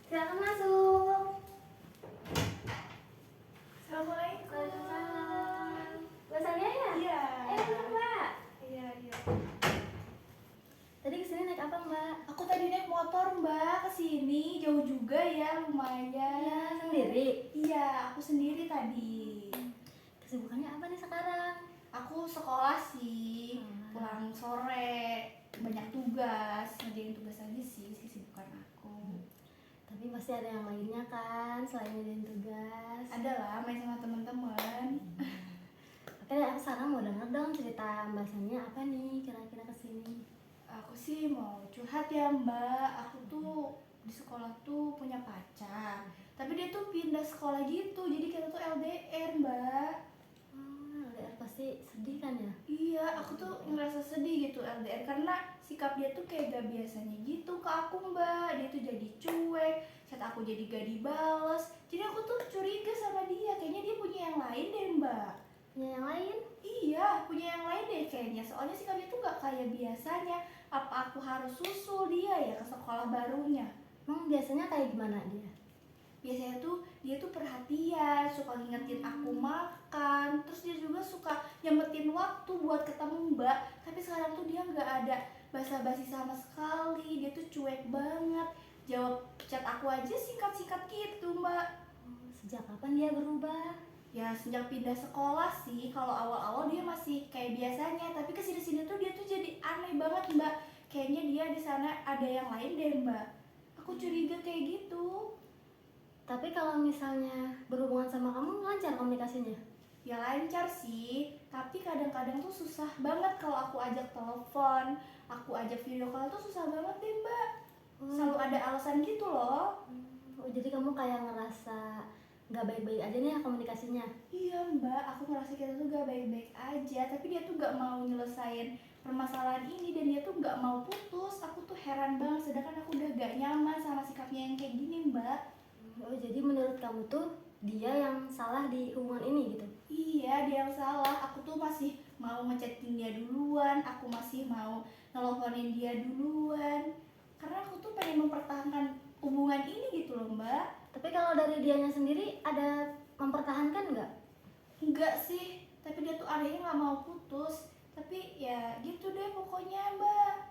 Silakan masuk. Assalamualaikum. Waalaikumsalam. Mbak Salia ya? Iya. Benar Mbak. Iya. Tadi kesini naik apa Mbak? Aku tadi naik motor Mbak, kesini jauh juga ya, lumayan. Iya, sendiri. Iya, aku sendiri tadi. Kesibukannya apa nih sekarang? Aku sekolah sih, pulang sore, banyak tugas, ngerjain tugas aja sih kesibukan aku. Tapi pasti ada yang lainnya kan selain ngerjain tugas. Ada lah, main sama teman-teman. Oke, aku sekarang mau denger dong cerita Mbak Sania apa nih kira-kira kesini. Aku sih mau curhat ya Mbak. Aku tuh di sekolah tuh punya pacar, tapi dia tuh pindah sekolah gitu, jadi kita tuh LDR Mbak. LDR pasti sedih kan ya? Iya, aku tuh ngerasa sedih gitu LDR karena sikap dia tuh kayak gak biasanya gitu ke aku Mbak. Dia tuh jadi cuek, chat aku jadi gak dibales. Jadi aku tuh curiga sama dia, kayaknya dia punya yang lain deh Mbak. Punya yang lain? Iya, punya yang lain deh kayaknya. Soalnya sikap dia tuh gak kayak biasanya. Apa aku harus susul dia ya ke sekolah barunya? Biasanya kayak gimana dia? Biasanya tuh dia tuh perhatian, suka ngingetin aku makan, terus dia juga suka nyempetin waktu buat ketemu Mbak. Tapi sekarang tuh dia nggak ada basa-basi sama sekali, dia tuh cuek banget, jawab chat aku aja singkat-singkat gitu Mbak. Sejak kapan dia berubah? Ya sejak pindah sekolah sih, kalau awal-awal dia masih kayak biasanya, tapi kesini-sini tuh dia tuh jadi aneh banget Mbak. Kayaknya dia di sana ada yang lain deh Mbak. Aku curiga kayak gitu. Tapi kalau misalnya berhubungan sama kamu lancar komunikasinya? Ya lancar sih, tapi kadang-kadang tuh susah banget kalau aku ajak telepon, aku ajak video call tuh susah banget deh Mbak. Selalu ada alasan gitu loh. Jadi kamu kayak ngerasa gak baik-baik aja nih ya komunikasinya? Iya Mbak, aku ngerasa kita tuh gak baik-baik aja, tapi dia tuh gak mau nyelesain permasalahan ini dan dia tuh gak mau putus. Aku tuh heran banget, sedangkan aku udah gak nyaman sama sikapnya yang kayak gini Mbak. Jadi menurut kamu tuh dia yang salah di hubungan ini gitu? Iya, dia yang salah. Aku tuh masih mau ngechatin dia duluan, aku masih mau nelfonin dia duluan. Karena aku tuh pengen mempertahankan hubungan ini gitu loh Mbak. Tapi kalau dari dianya sendiri ada mempertahankan nggak? Enggak sih, tapi dia tuh anehnya gak mau putus. Tapi ya gitu deh pokoknya Mbak.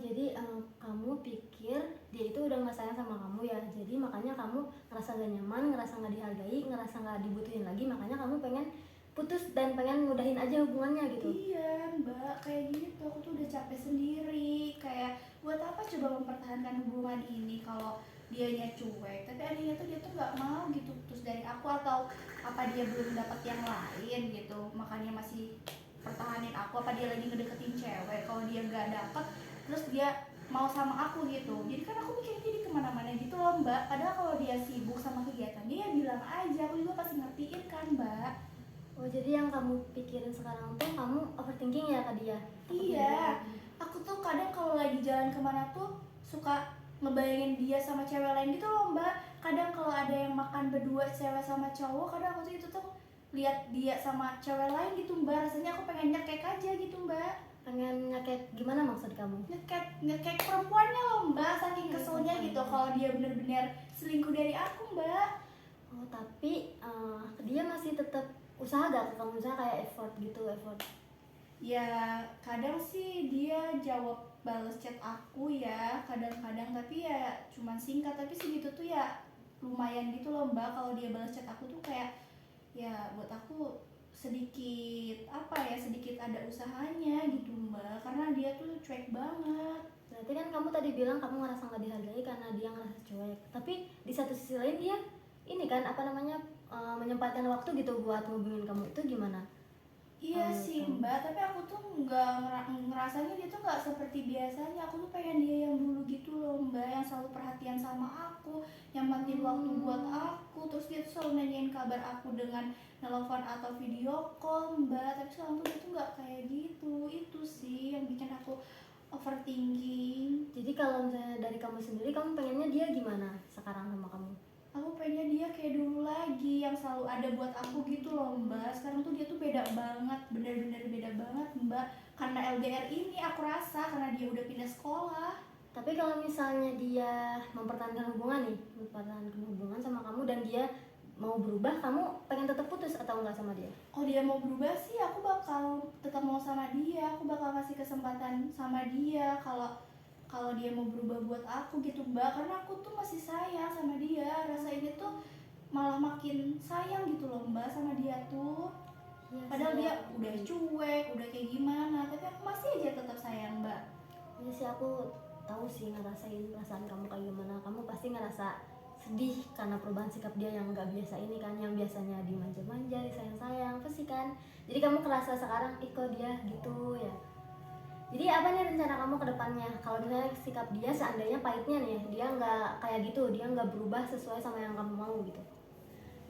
Jadi kamu pikir dia itu udah nggak sayang sama kamu ya? Jadi makanya kamu ngerasa gak nyaman, ngerasa nggak dihargai, ngerasa nggak dibutuhin lagi. Makanya kamu pengen putus dan pengen mudahin aja hubungannya gitu? Iya Mbak, kayak gitu. Aku tuh udah capek sendiri. Kayak buat apa coba mempertahankan hubungan ini kalau dianya cuek. Tapi anehnya tuh dia tuh nggak mau gitu putus dari aku, atau apa dia belum dapat yang lain gitu, makanya masih pertahanin aku. Apa dia lagi ngedeketin cewek, kalau dia nggak dapet terus dia mau sama aku gitu. Jadi kan aku mikirnya jadi kemana-mana gitu loh Mbak. Padahal kalau dia sibuk sama kegiatannya ya bilang aja, aku juga pasti ngertiin kan Mbak. Jadi yang kamu pikirin sekarang tuh kamu overthinking ya ke dia? Iya, aku tuh kadang kalau lagi jalan kemana tuh suka ngebayangin dia sama cewek lain gitu loh Mbak. Kadang kalau ada yang makan berdua cewek sama cowok, kadang aku tuh itu tuh lihat dia sama cewek lain gitu Mbak. Rasanya aku pengen nyekek aja gitu Mbak. Pengen nyakit gimana maksud kamu? Nyekek perempuannya loh Mbak, saking keselnya gitu kalau dia bener-bener selingkuh dari aku Mbak. Tapi dia masih tetap usaha gak ke kamu, misalnya kayak effort gitu, effort? Ya kadang sih dia jawab balas chat aku ya kadang-kadang, tapi ya cuman singkat, tapi segitu tuh ya lumayan gitu loh Mbak. Kalau dia balas chat aku tuh kayak ya buat aku sedikit sedikit ada usahanya gitu Mbak, karena dia tuh cuek banget. Berarti kan kamu tadi bilang kamu ngerasa nggak dihargai karena dia ngerasa cuek. Tapi di satu sisi lain dia ini kan menyempatkan waktu gitu buat ngubungin kamu, itu gimana? Iya sih Mbak, tapi aku tuh ngerasanya dia tuh nggak seperti biasanya. Aku tuh pengen dia yang dulu gitu loh Mbak, yang selalu perhatian sama aku, yang matiin waktu buat aku. Terus dia tuh selalu nanyain kabar aku dengan telepon atau video call Mbak. Tapi sekarang tuh dia tuh nggak kayak gitu. Itu sih yang bikin aku overthinking. Jadi kalau misalnya dari kamu sendiri, kamu pengennya dia gimana sekarang sama kamu? Aku pengennya dia kayak dulu lagi, yang selalu ada buat aku gitu loh Mbak. Sekarang tuh dia tuh beda banget, bener-bener beda banget Mbak. Karena LDR ini aku rasa, karena dia udah pindah sekolah. Tapi kalau misalnya dia mempertahankan hubungan nih, mempertahankan hubungan sama kamu dan dia mau berubah, kamu pengen tetap putus atau enggak sama dia? Kalau dia mau berubah sih aku bakal tetap mau sama dia, aku bakal kasih kesempatan sama dia kalau kalau dia mau berubah buat aku gitu mbak, karena aku tuh masih sayang sama dia, rasa ini tuh malah makin sayang gitu loh mbak sama dia tuh. Iya Padahal sih, dia udah cuek, udah kayak gimana, tapi aku masih aja tetap sayang mbak. iya sih aku tahu sih ngerasain perasaan kamu kayak gimana. Kamu pasti ngerasa sedih karena perubahan sikap dia yang nggak biasa ini kan, yang biasanya dimanja-manja, disayang-sayang, pasti kan. Jadi kamu kerasa sekarang, ih kok dia gitu ya. Jadi apa nih rencana kamu ke depannya? Kalau misalnya sikap dia seandainya pahitnya nih, dia nggak kayak gitu, dia nggak berubah sesuai sama yang kamu mau gitu.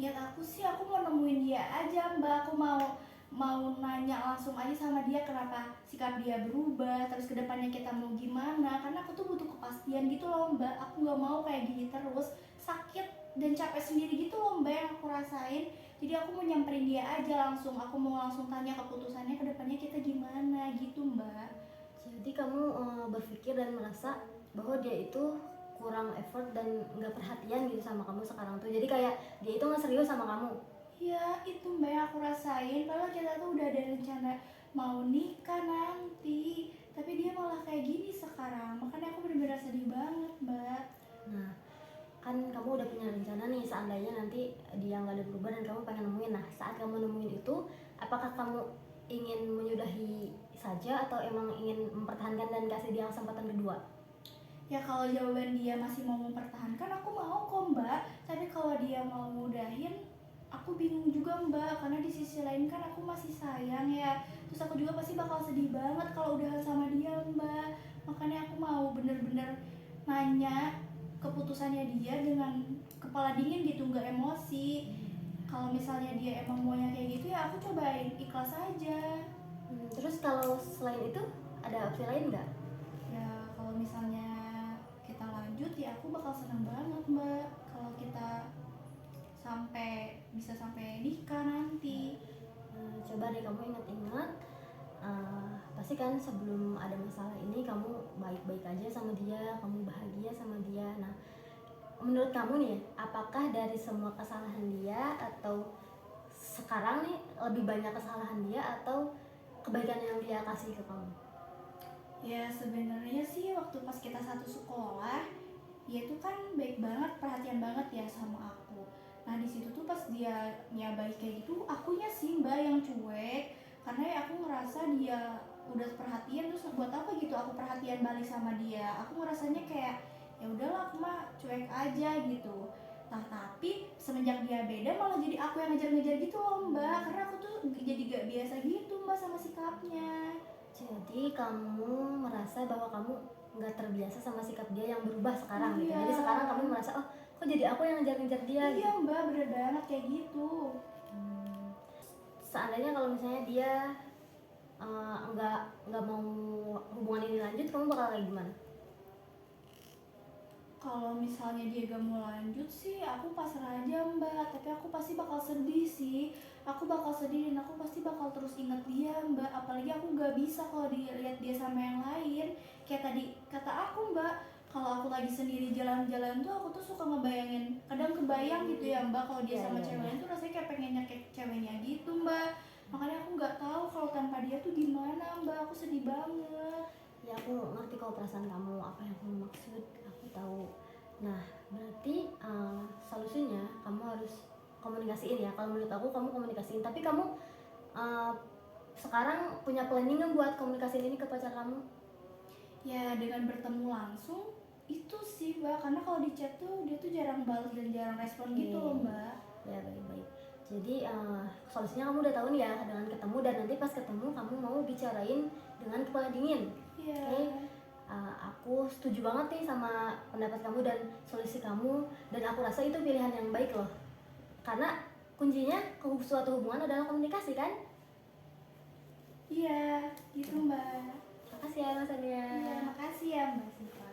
Niat aku sih aku mau nemuin dia aja mbak, aku mau mau nanya langsung aja sama dia kenapa sikap dia berubah, terus kedepannya kita mau gimana, karena aku tuh butuh kepastian gitu loh mbak, aku nggak mau kayak gini terus, sakit dan capek sendiri gitu loh mbak yang aku rasain. Jadi aku mau nyamperin dia aja langsung, aku mau langsung tanya keputusannya kedepannya kita gimana gitu mbak. Jadi kamu berpikir dan merasa bahwa dia itu kurang effort dan nggak perhatian gitu sama kamu sekarang tuh. Jadi kayak dia itu nggak serius sama kamu. Ya itu mbak yang aku rasain, kalau kita tuh udah ada rencana mau nikah nanti, tapi dia malah kayak gini sekarang, makanya aku bener-bener sedih banget mbak. Nah, kan kamu udah punya rencana nih seandainya nanti dia nggak ada berubah dan kamu pengen nemuin. Nah, saat kamu nemuin itu, apakah kamu ingin menyudahi saja atau emang ingin mempertahankan dan kasih dia kesempatan kedua? Ya kalau jawaban dia masih mau mempertahankan aku mau kok mbak, tapi kalau dia mau ngudahin aku bingung juga mbak, karena di sisi lain kan aku masih sayang ya, terus aku juga pasti bakal sedih banget kalau udah sama dia mbak, makanya aku mau bener-bener nanya keputusannya dia dengan kepala dingin gitu, nggak emosi. Kalau misalnya dia emang maunya kayak gitu ya aku cobain ikhlas aja. Terus kalau selain itu ada opsi lain nggak? Ya kalau misalnya kita lanjut ya aku bakal seneng banget mbak kalau kita sampai nikah nanti. Coba deh kamu ingat-ingat, pasti kan sebelum ada masalah ini kamu baik-baik aja sama dia, kamu bahagia sama dia. Nah, menurut kamu nih, apakah dari semua kesalahan dia atau sekarang nih lebih banyak kesalahan dia atau kebaikan yang dia kasih ke kamu? Ya sebenarnya sih waktu pas kita satu sekolah dia tuh kan baik banget, perhatian banget ya sama aku. Nah di situ tuh pas dia baik kayak gitu, akunya sih mbak yang cuek, karena ya aku ngerasa dia udah perhatian, terus buat apa gitu aku perhatian balik sama dia. Aku ngerasanya kayak ya udahlah aku mah cuek aja gitu. Nah tapi semenjak dia beda malah jadi aku yang ngejar-ngejar gitu loh mbak, karena aku tuh jadi gak biasa gitu mbak sama sikapnya. Jadi kamu merasa bahwa kamu nggak terbiasa sama sikap dia yang berubah sekarang gitu. Iya. Jadi sekarang kamu merasa, oh kok jadi aku yang ngejar-ngejar dia Iya gitu. mbak, bener banget kayak gitu. Seandainya kalau misalnya dia nggak mau hubungan ini lanjut, kamu bakal kayak gimana? Kalau misalnya dia gak mau lanjut sih aku pasrah aja mbak, tapi aku pasti bakal sedih sih. Aku bakal sedih dan aku pasti bakal terus ingat dia mbak, apalagi aku gak bisa kalau lihat dia sama yang lain. Kayak tadi kata aku mbak, kalau aku lagi sendiri jalan-jalan tuh aku tuh suka ngebayangin, kadang kebayang gitu ya mbak, kalau dia Iya, sama iya, cewek iya. lain tuh rasanya kayak pengennya kayak ceweknya gitu mbak. Makanya aku nggak tahu kalau tanpa dia tuh gimana mbak, aku sedih banget. Ya aku ngerti kok perasaan kamu, apa yang kamu maksud, aku tahu. Nah, berarti solusinya kamu harus komunikasiin ya. Kalau menurut aku kamu komunikasiin, tapi kamu uh, sekarang punya planning nggak buat komunikasiin ini ke pacar kamu? Ya dengan bertemu langsung itu sih mbak, karena kalau di chat tuh dia tuh jarang balas dan jarang respon gitu loh mbak. Ya baik-baik. Jadi solusinya kamu udah tahu nih ya, dengan ketemu dan nanti pas ketemu kamu mau bicarain dengan kepala dingin. Iya. Oke? Aku setuju banget nih sama pendapat kamu dan solusi kamu, dan aku rasa itu pilihan yang baik loh. Karena kuncinya ke suatu hubungan adalah komunikasi kan? Iya gitu mbak. Makasih ya Mas Ania. Iya makasih ya mbak Siva.